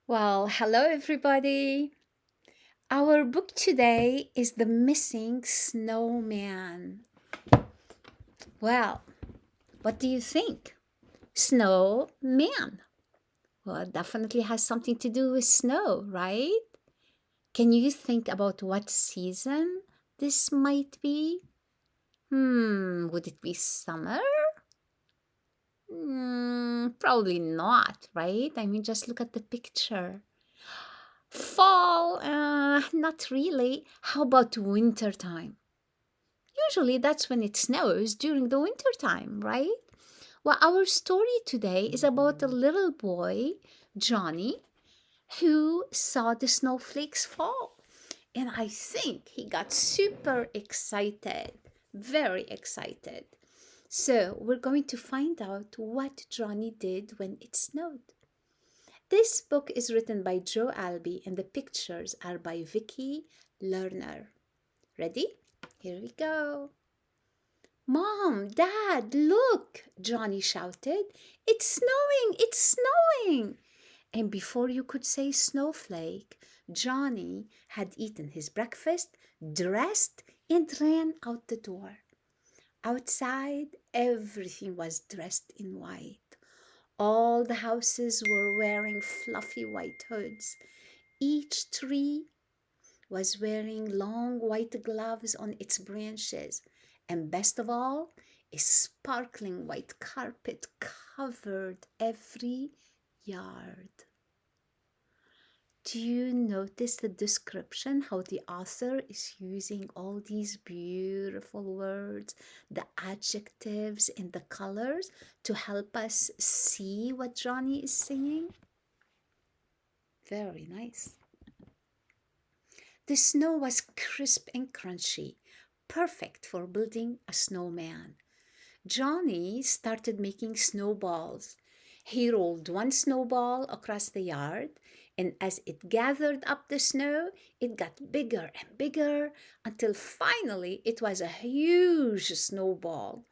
Well, hello everybody. Our book today is The Missing Snowman. Well, what do you think? Snowman. Well, it definitely has something to do with snow, right? Can you think about what season this might be? Would it be summer? Probably not, right? I mean, just look at the picture. Fall, not really. How about winter time? Usually that's when it snows during the winter time, right? Well, our story today is about a little boy, Johnny, who saw the snowflakes fall. And I think he got super excited, very excited. So we're going to find out what Johnny did when it snowed. This book is written by Joe Albee and the pictures are by Vicky Lerner. Ready? Here we go. Mom, Dad, look! Johnny shouted. It's snowing! It's snowing! And before you could say snowflake, Johnny had eaten his breakfast, dressed, and ran out the door. Outside, everything was dressed in white. All the houses were wearing fluffy white hoods. Each tree was wearing long white gloves on its branches. And best of all, a sparkling white carpet covered every yard. Do you notice the description, how the author is using all these beautiful words, the adjectives and the colors to help us see what Johnny is saying? Very nice. The snow was crisp and crunchy, perfect for building a snowman. Johnny started making snowballs. He rolled one snowball across the yard, and as it gathered up the snow, it got bigger and bigger until finally it was a huge snowball.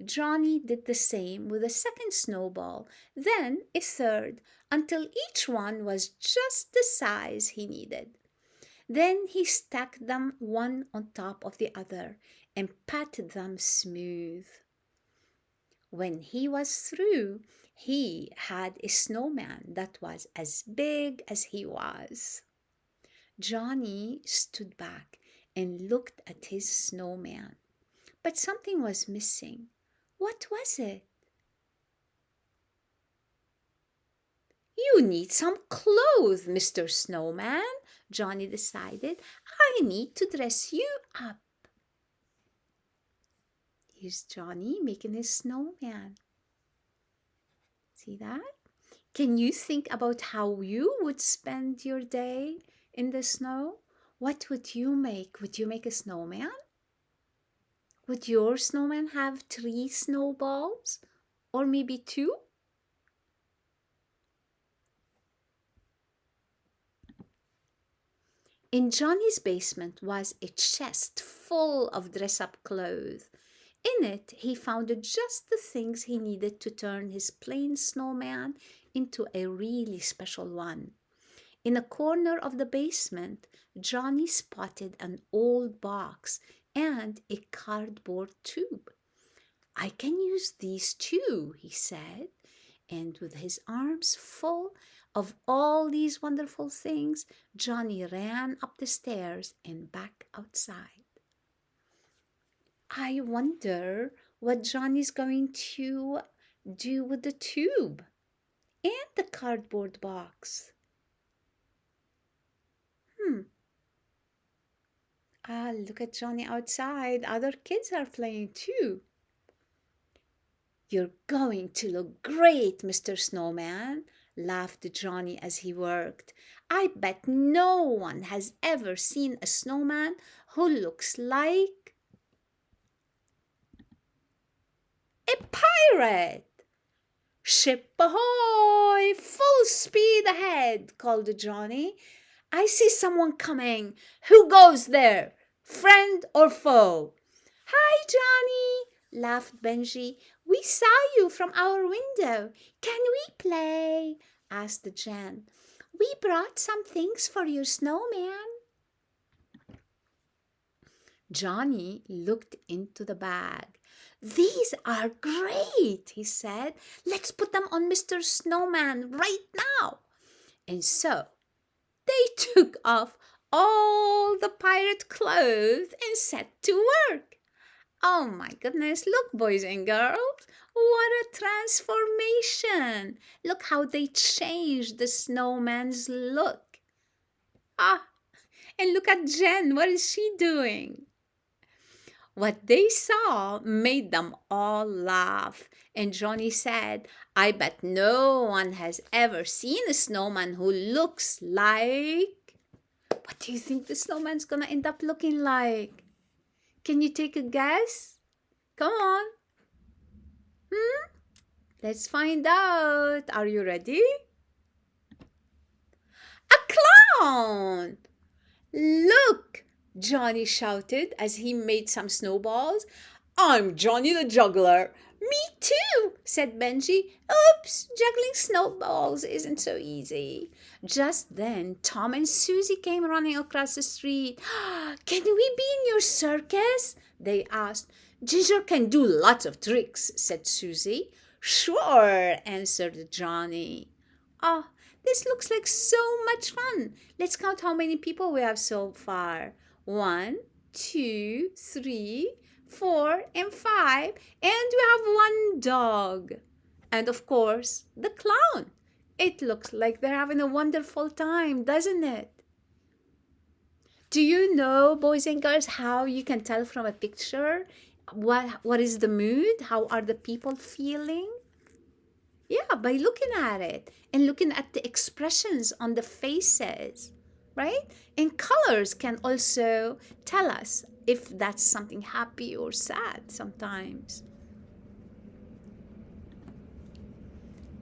Johnny did the same with a second snowball, then a third, until each one was just the size he needed. Then he stacked them one on top of the other and patted them smooth. When he was through, he had a snowman that was as big as he was. Johnny stood back and looked at his snowman. But something was missing. What was it? You need some clothes, Mr. Snowman, Johnny decided. I need to dress you up. Here's Johnny making his snowman. See that? Can you think about how you would spend your day in the snow? What would you make? Would you make a snowman? Would your snowman have 3 snowballs? Or maybe 2? In Johnny's basement was a chest full of dress up clothes. In it, he found just the things he needed to turn his plain snowman into a really special one. In a corner of the basement, Johnny spotted an old box and a cardboard tube. I can use these too, he said, and with his arms full of all these wonderful things, Johnny ran up the stairs and back outside. I wonder what Johnny's going to do with the tube and the cardboard box. Look at Johnny outside. Other kids are playing too. You're going to look great, Mr. Snowman, laughed Johnny as he worked. I bet no one has ever seen a snowman who looks like a pirate. Ship ahoy! Full speed ahead, called Johnny. I see someone coming. Who goes there? Friend or foe? Hi, Johnny, laughed Benji. We saw you from our window. Can we play? Asked Jan. We brought some things for your snowman. Johnny looked into the bag. These are great, he said. Let's put them on Mr. Snowman right now. And so they took off all the pirate clothes and set to work. Oh my goodness, look, boys and girls, what a transformation! Look how they changed the snowman's look. Ah, and look at Jen, what is she doing? What they saw made them all laugh. And Johnny said, I bet no one has ever seen a snowman who looks like. What do you think the snowman's gonna end up looking like? Can you take a guess? Come on. Let's find out. Are you ready? A clown! Look! Johnny shouted as he made some snowballs. I'm Johnny the juggler. Me too, said Benji. Oops, juggling snowballs isn't so easy. Just then, Tom and Susie came running across the street. Can we be in your circus? They asked. Ginger can do lots of tricks, said Susie. Sure, answered Johnny. Oh, this looks like so much fun. Let's count how many people we have so far. 1, 2, 3, 4, and 5. And we have one dog. And of course, the clown. It looks like they're having a wonderful time, doesn't it? Do you know, boys and girls, how you can tell from a picture what is the mood? How are the people feeling? Yeah, by looking at it and looking at the expressions on the faces, right? And colors can also tell us if that's something happy or sad sometimes.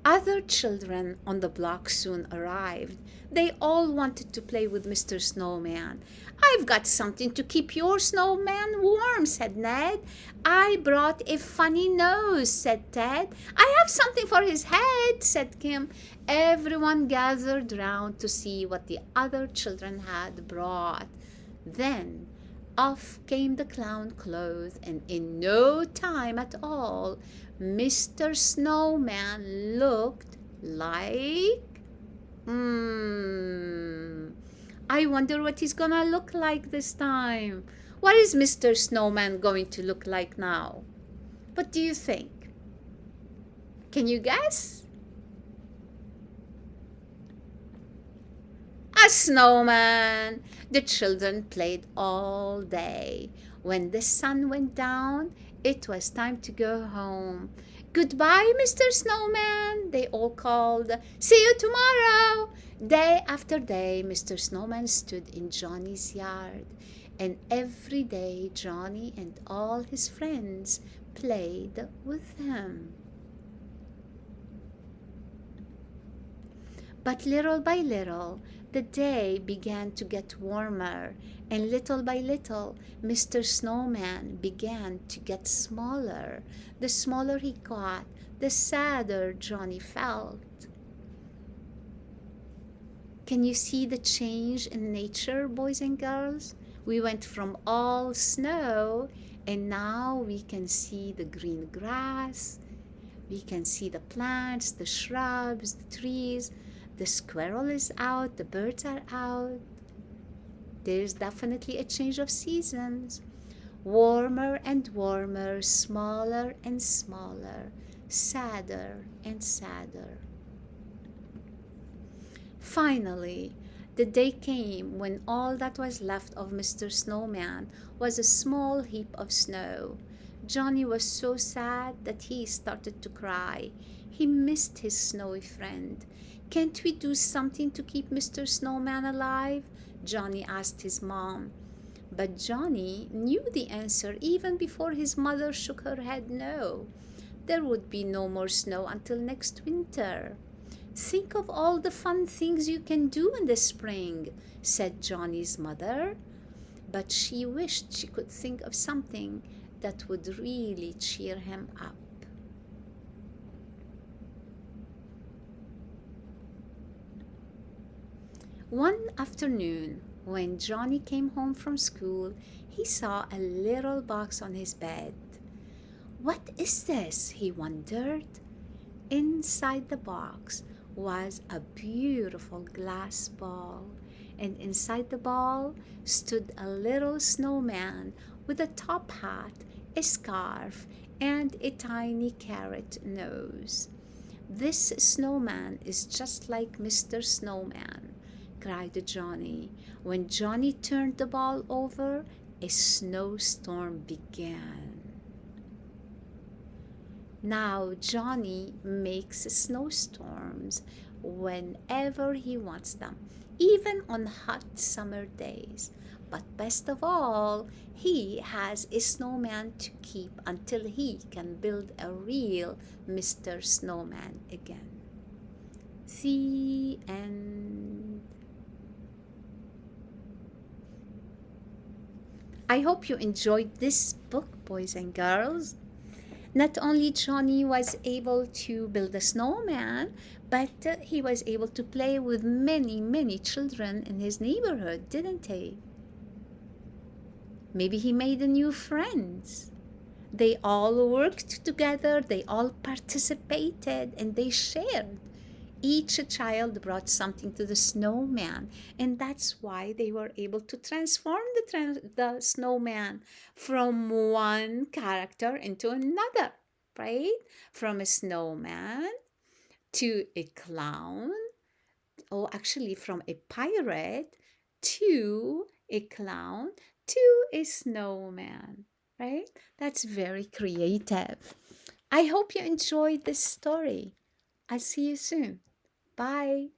Other children on the block soon arrived. They all wanted to play with Mr. Snowman. I've got something to keep your snowman warm, said Ned. I brought a funny nose, said Ted. I have something for his head, said Kim. Everyone gathered round to see what the other children had brought. Then off came the clown clothes, and in no time at all, Mr. Snowman looked like. I wonder what he's gonna look like this time. What is Mr. Snowman going to look like now? What do you think? Can you guess? A snowman. The children played all day. When the sun went down, it was time to go home. Goodbye, Mr. Snowman, they all called. See you tomorrow. Day after day, Mr. Snowman stood in Johnny's yard, and every day Johnny and all his friends played with him. But little by little, the day began to get warmer, and little by little, Mr. Snowman began to get smaller. The smaller he got, the sadder Johnny felt. Can you see the change in nature, boys and girls? We went from all snow, and now we can see the green grass. We can see the plants, the shrubs, the trees. The squirrel is out, the birds are out. There's definitely a change of seasons. Warmer and warmer, smaller and smaller, sadder and sadder. Finally, the day came when all that was left of Mr. Snowman was a small heap of snow. Johnny was so sad that he started to cry. He missed his snowy friend. Can't we do something to keep Mr. Snowman alive? Johnny asked his mom. But Johnny knew the answer even before his mother shook her head no. There would be no more snow until next winter. Think of all the fun things you can do in the spring, said Johnny's mother. But she wished she could think of something that would really cheer him up. One afternoon, when Johnny came home from school, he saw a little box on his bed. What is this? He wondered. Inside the box was a beautiful glass ball, and inside the ball stood a little snowman with a top hat, a scarf, and a tiny carrot nose. This snowman is just like Mr. Snowman, cried Johnny. When Johnny turned the ball over, a snowstorm began. Now Johnny makes snowstorms whenever he wants them, even on hot summer days. But best of all, he has a snowman to keep until he can build a real Mr. Snowman again. The end. I hope you enjoyed this book, boys and girls. Not only Johnny was able to build a snowman, but he was able to play with many, many children in his neighborhood, didn't he? Maybe he made a new friends. They all worked together, they all participated, and they shared. Each child brought something to the snowman, and that's why they were able to transform the snowman from one character into another, right? From a snowman to a clown, or actually from a pirate to a clown to a snowman, right? That's very creative. I hope you enjoyed this story. I'll see you soon. Bye.